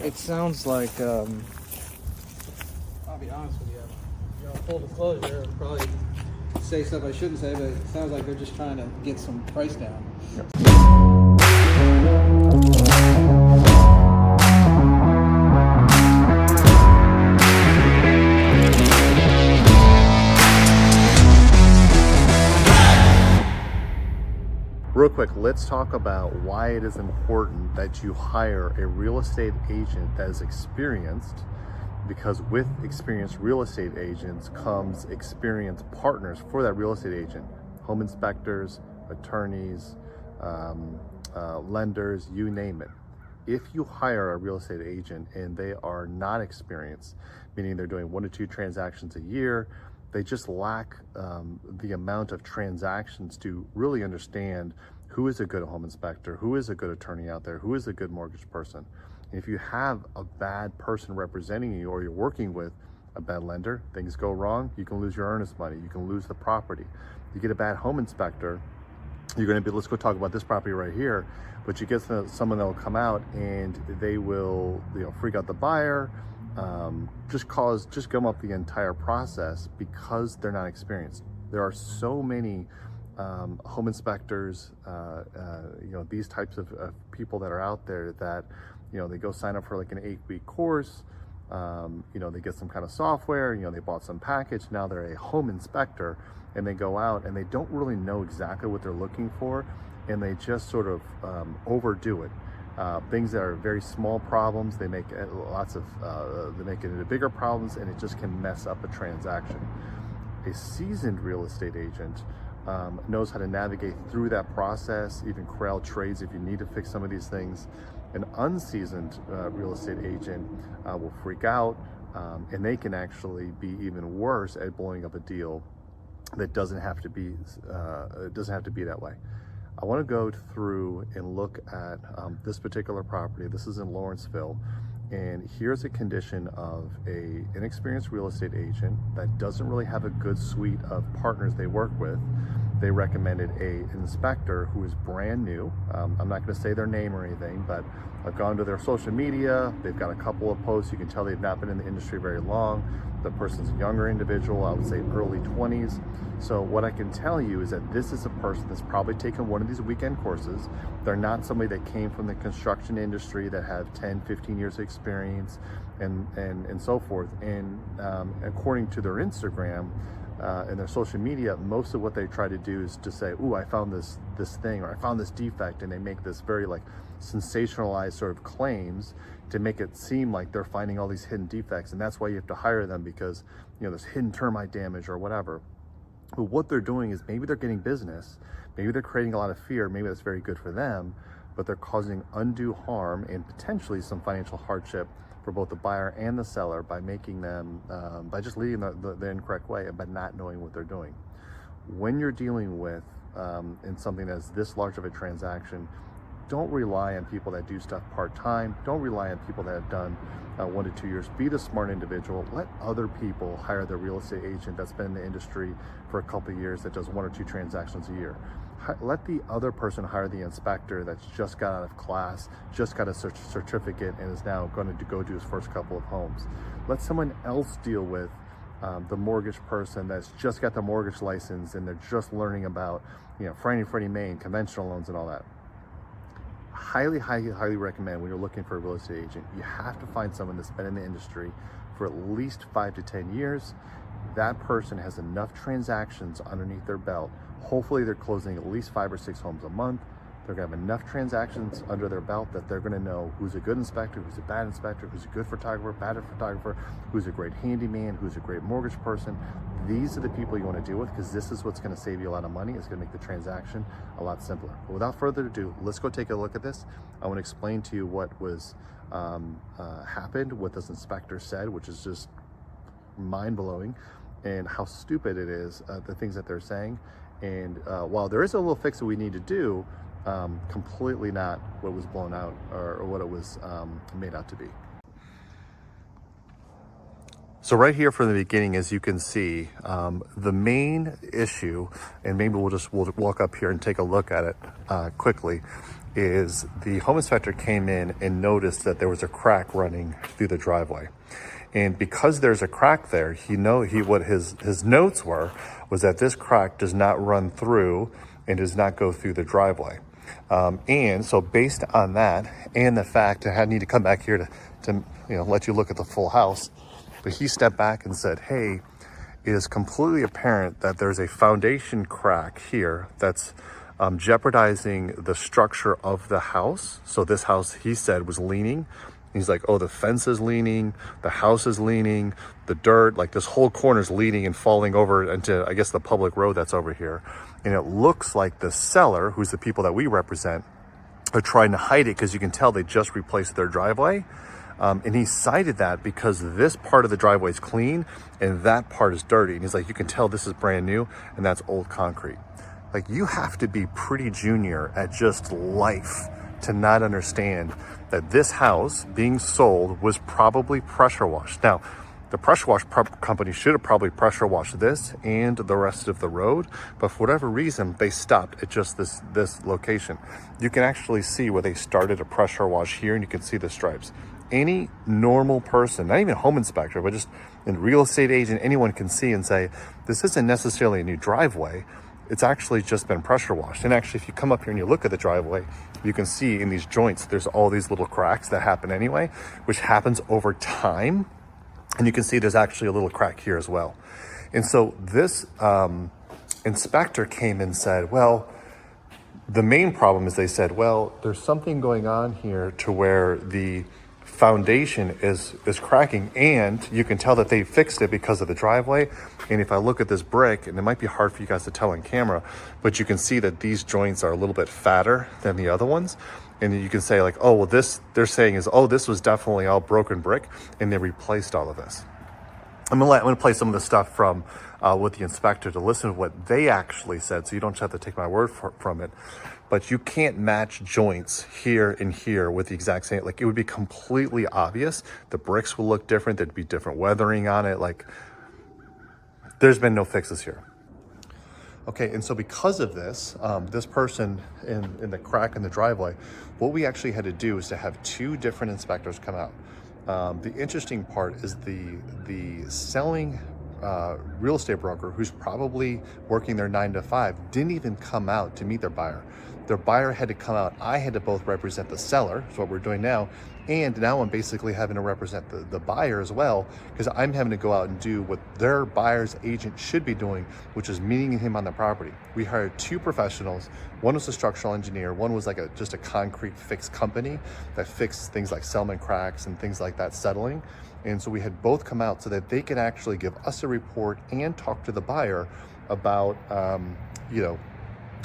It sounds like, I'll be honest with you, full disclosure, I'll probably say stuff I shouldn't say, but it sounds like they're just trying to get some price down. Real quick, let's talk about why it is important that you hire a real estate agent that is experienced, because with experienced real estate agents comes experienced partners for that real estate agent, home inspectors, attorneys, lenders, you name it. If you hire a real estate agent and they are not experienced, meaning they're doing 1 to 2 transactions a year, they just lack the amount of transactions to really understand who is a good home inspector, who is a good attorney out there, who is a good mortgage person. And if you have a bad person representing you, or you're working with a bad lender, things go wrong, you can lose your earnest money, you can lose the property. You get a bad home inspector, you're going to be, let's go talk about this property right here, but you get someone that will come out and they will, freak out the buyer, just gum up the entire process because they're not experienced. There are so many home inspectors, these types of people that are out there that, they go sign up for like an 8-week course, they get some kind of software, they bought some package, now they're a home inspector, and they go out and they don't really know exactly what they're looking for, and they just sort of overdo it. Things that are very small problems, they make they make it into bigger problems, and it just can mess up a transaction. A seasoned real estate agent knows how to navigate through that process, even corral trades if you need to fix some of these things. An unseasoned real estate agent will freak out, and they can actually be even worse at blowing up a deal that doesn't have to be that way. I want to go through and look at this particular property. This is in Lawrenceville, and here's a condition of an inexperienced real estate agent that doesn't really have a good suite of partners they work with. They recommended an inspector who is brand new. I'm not going to say their name or anything, but I've gone to their social media. They've got a couple of posts. You can tell they've not been in the industry very long. The person's a younger individual, I would say early 20s. So what I can tell you is that this is a person that's probably taken one of these weekend courses. They're not somebody that came from the construction industry that have 10, 15 years of experience and so forth. And according to their Instagram, and their social media, most of what they try to do is to say, "Ooh, I found this thing," or "I found this defect," and they make this very sensationalized sort of claims to make it seem like they're finding all these hidden defects, and that's why you have to hire them, because there's hidden termite damage or whatever. But what they're doing is maybe they're getting business, maybe they're creating a lot of fear, maybe that's very good for them, but they're causing undue harm and potentially some financial hardship for both the buyer and the seller by making them, by just leading the incorrect way and by not knowing what they're doing. When you're dealing with in something that's this large of a transaction, don't rely on people that do stuff part-time. Don't rely on people that have done 1 to 2 years. Be the smart individual. Let other people hire the real estate agent that's been in the industry for a couple of years that does 1 or 2 transactions a year. Let the other person hire the inspector that's just got out of class, just got a certificate, and is now going to go do his first couple of homes. Let someone else deal with the mortgage person that's just got the mortgage license and they're just learning about Freddie Mae and conventional loans and all that. Highly recommend, when you're looking for a real estate agent, you have to find someone that's been in the industry for at least 5 to 10 years. That person has enough transactions underneath their belt. Hopefully they're closing at least 5 or 6 homes a month. They're gonna have enough transactions under their belt that they're gonna know who's a good inspector, who's a bad inspector, who's a good photographer, bad photographer, who's a great handyman, who's a great mortgage person. These are the people you wanna deal with, because this is what's gonna save you a lot of money. It's gonna make the transaction a lot simpler. But without further ado, let's go take a look at this. I wanna explain to you what was happened, what this inspector said, which is just mind-blowing, and how stupid it is, the things that they're saying. And while there is a little fix that we need to do, completely not what was blown out or what it was made out to be. So right here from the beginning, as you can see, the main issue, and maybe we'll walk up here and take a look at it quickly, is the home inspector came in and noticed that there was a crack running through the driveway. And because there's a crack there, what his notes was that this crack does not run through and does not go through the driveway. And so based on that and the fact I need to come back here to let you look at the full house, but he stepped back and said, hey, it is completely apparent that there's a foundation crack here that's jeopardizing the structure of the house. So this house, he said, was leaning. He's like, oh, the fence is leaning, the house is leaning, the dirt, like this whole corner is leaning and falling over into, I guess, the public road that's over here. And it looks like the seller, who's the people that we represent, are trying to hide it because you can tell they just replaced their driveway. And he cited that because this part of the driveway is clean and that part is dirty. And he's like, you can tell this is brand new and that's old concrete. Like, you have to be pretty junior at just life to not understand that this house being sold was probably pressure washed. Now, the pressure wash company should have probably pressure washed this and the rest of the road, but for whatever reason, they stopped at just this location. You can actually see where they started a pressure wash here, and you can see the stripes. Any normal person, not even a home inspector, but just a real estate agent, anyone can see and say, this isn't necessarily a new driveway. It's actually just been pressure washed. And actually, if you come up here and you look at the driveway, you can see in these joints, there's all these little cracks that happen anyway, which happens over time. And you can see there's actually a little crack here as well. And so this inspector came and said, well, the main problem is, they said, well, there's something going on here to where the foundation is cracking, and you can tell that they fixed it because of the driveway. And if I look at this brick, and it might be hard for you guys to tell on camera, but you can see that these joints are a little bit fatter than the other ones. And you can say like, oh, well, this they're saying is, oh, this was definitely all broken brick and they replaced all of this. I'm gonna play some of the stuff from with the inspector to listen to what they actually said, so you don't just have to take my word from it. But you can't match joints here and here with the exact same, like, it would be completely obvious. The bricks will look different, there'd be different weathering on it. Like, there's been no fixes here. Okay, and so because of this, this person in the crack in the driveway, what we actually had to do is to have two different inspectors come out. The interesting part is the selling real estate broker, who's probably working their 9 to 5, didn't even come out to meet their buyer. Their buyer had to come out. I had to both represent the seller, is what we're doing now, and now I'm basically having to represent the buyer as well, because I'm having to go out and do what their buyer's agent should be doing, which is meeting him on the property. We hired two professionals. One was a structural engineer. One was like just a concrete fix company that fixed things like Selman cracks and things like that settling. And so we had both come out so that they could actually give us a report and talk to the buyer about,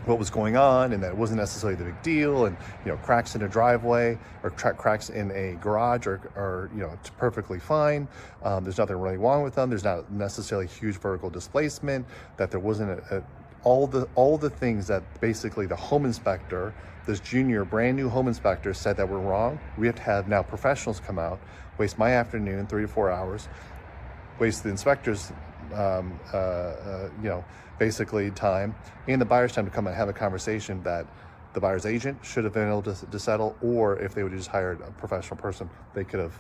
what was going on, and that it wasn't necessarily the big deal. And, cracks in a driveway or cracks in a garage are it's perfectly fine. There's nothing really wrong with them. There's not necessarily huge vertical displacement, that there wasn't all the things that basically the home inspector, this junior brand new home inspector, said that were wrong. We have to have now professionals come out, waste my afternoon, 3 to 4 hours, waste the inspector's basically time and the buyer's time to come and have a conversation that the buyer's agent should have been able to settle, or if they would have just hired a professional person, they could have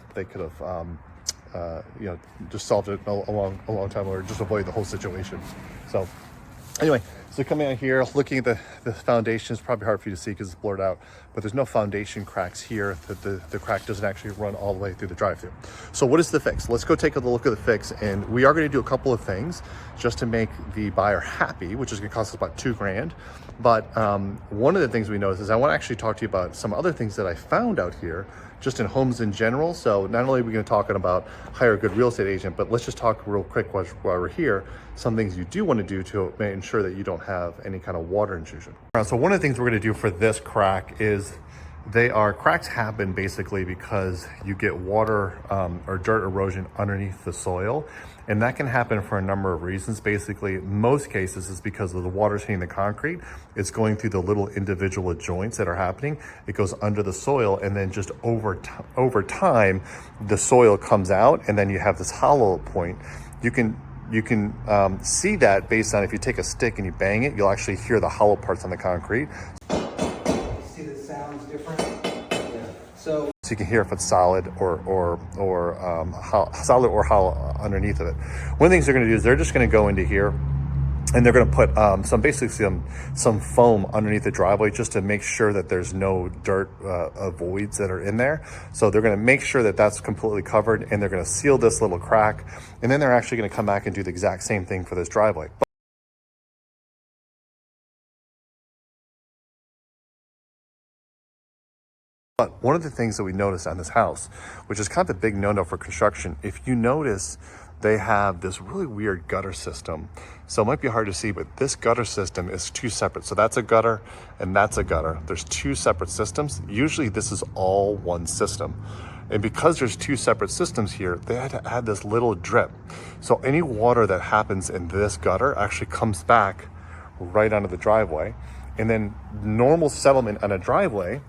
just solved it a long time, or just avoid the whole situation. So anyway, so coming out here, looking at the foundation, it's probably hard for you to see because it's blurred out, but there's no foundation cracks here. That the crack doesn't actually run all the way through the drive-through. So what is the fix? Let's go take a look at the fix, and we are going to do a couple of things just to make the buyer happy, which is going to cost us about $2,000. But one of the things we noticed is I want to actually talk to you about some other things that I found out here, just in homes in general. So not only are we going to talk about hire a good real estate agent, but let's just talk real quick while we're here, some things you do want to do to ensure that you don't have any kind of water intrusion. So one of the things we're going to do for this crack is Cracks happen basically because you get water or dirt erosion underneath the soil. And that can happen for a number of reasons. Basically, in most cases, it's because of the water's hitting the concrete. It's going through the little individual joints that are happening. It goes under the soil, and then just over time, the soil comes out, and then you have this hollow point. You can see that based on if you take a stick and you bang it, you'll actually hear the hollow parts on the concrete. See the sounds different? Yeah. So you can hear if it's solid or solid or hollow underneath of it. One of the things they're going to do is they're just going to go into here and they're going to put some foam underneath the driveway just to make sure that there's no dirt voids that are in there. So they're going to make sure that that's completely covered, and they're going to seal this little crack, and then they're actually going to come back and do the exact same thing for this driveway. But one of the things that we noticed on this house, which is kind of a big no-no for construction, if you notice, they have this really weird gutter system. So it might be hard to see, but this gutter system is two separate. So that's a gutter and that's a gutter. There's two separate systems. Usually this is all one system. And because there's two separate systems here, they had to add this little drip. So any water that happens in this gutter actually comes back right onto the driveway. And then normal settlement on a driveway,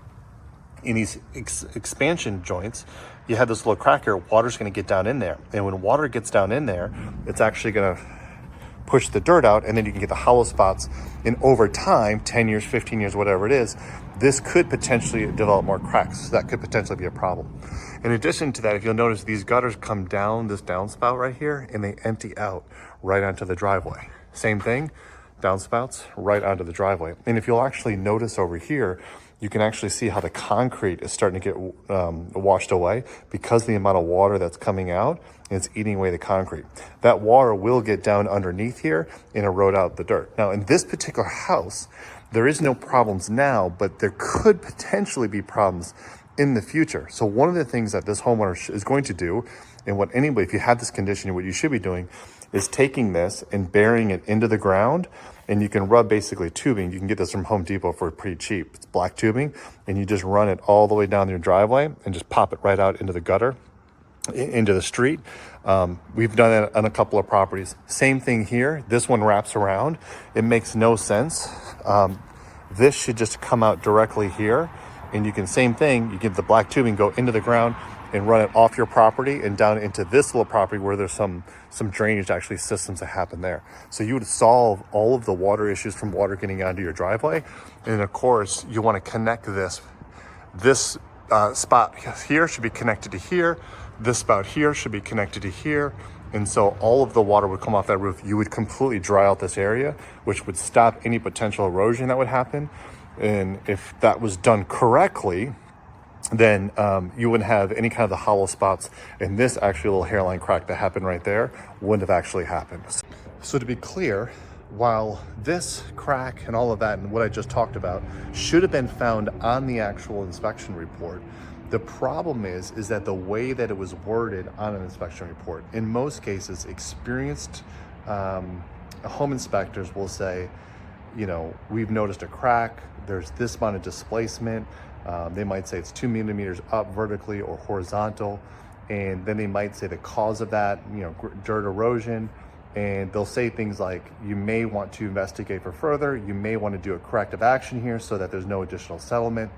in these expansion joints, you have this little crack here. Water's going to get down in there, and when water gets down in there, it's actually going to push the dirt out, and then you can get the hollow spots. And over time, 10 years, 15 years, whatever it is, this could potentially develop more cracks. So that could potentially be a problem. In addition to that, if you'll notice, these gutters come down this downspout right here, and they empty out right onto the driveway. Same thing, downspouts right onto the driveway. And if you'll actually notice over here, you can actually see how the concrete is starting to get washed away because of the amount of water that's coming out, and it's eating away the concrete. That water will get down underneath here and erode out the dirt. Now, in this particular house, there is no problems now, but there could potentially be problems in the future. So one of the things that this homeowner is going to do, and what anybody, if you have this condition, what you should be doing is taking this and burying it into the ground. And you can rub basically tubing. You can get this from Home Depot for pretty cheap. It's black tubing, and you just run it all the way down your driveway and just pop it right out into the gutter, into the street. We've done that on a couple of properties. Same thing here. This one wraps around. It makes no sense. This should just come out directly here, and you can, same thing, you get the black tubing, go into the ground and run it off your property and down into this little property where there's some drainage actually systems that happen there. So you would solve all of the water issues from water getting onto your driveway. And of course, you want to connect this spot here should be connected to here. This spout here should be connected to here. And so all of the water would come off that roof. You would completely dry out this area, which would stop any potential erosion that would happen. And if that was done correctly, then you wouldn't have any kind of the hollow spots, and this actually little hairline crack that happened right there wouldn't have actually happened. So to be clear, while this crack and all of that and what I just talked about should have been found on the actual inspection report, the problem is that the way that it was worded on an inspection report, in most cases, experienced home inspectors will say, you know, we've noticed a crack, there's this amount of displacement. They might say it's 2 millimeters up vertically or horizontal, and then they might say the cause of that, you know, dirt erosion, and they'll say things like, you may want to investigate for further, you may want to do a corrective action here so that there's no additional settlement.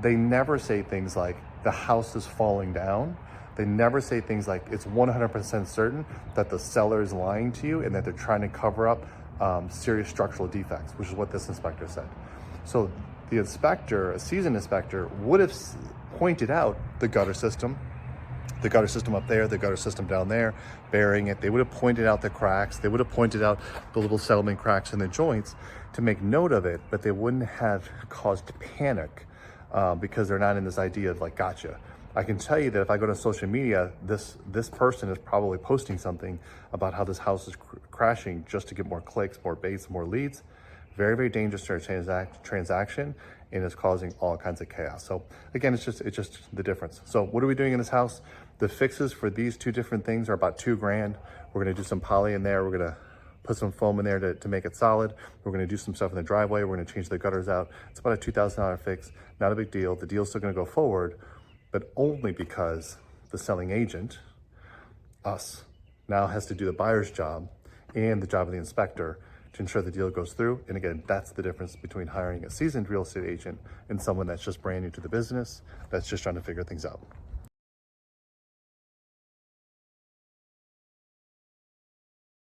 They never say things like the house is falling down. They never say things like it's 100% certain that the seller is lying to you and that they're trying to cover up serious structural defects, which is what this inspector said. So the inspector, a seasoned inspector, would have pointed out the gutter system up there, the gutter system down there, burying it. They would have pointed out the cracks. They would have pointed out the little settlement cracks in the joints to make note of it, but they wouldn't have caused panic because they're not in this idea of like, gotcha. I can tell you that if I go to social media, this person is probably posting something about how this house is crashing just to get more clicks, more baits, more leads. Very, very dangerous transaction, and is causing all kinds of chaos. So again, it's just the difference. So what are we doing in this house? The fixes for these two different things are about $2,000. We're gonna do some poly in there. We're gonna put some foam in there to make it solid. We're gonna do some stuff in the driveway. We're gonna change the gutters out. It's about a $2,000 fix, not a big deal. The deal's still gonna go forward, but only because the selling agent, us, now has to do the buyer's job and the job of the inspector to ensure the deal goes through. And again, that's the difference between hiring a seasoned real estate agent and someone that's just brand new to the business, that's just trying to figure things out.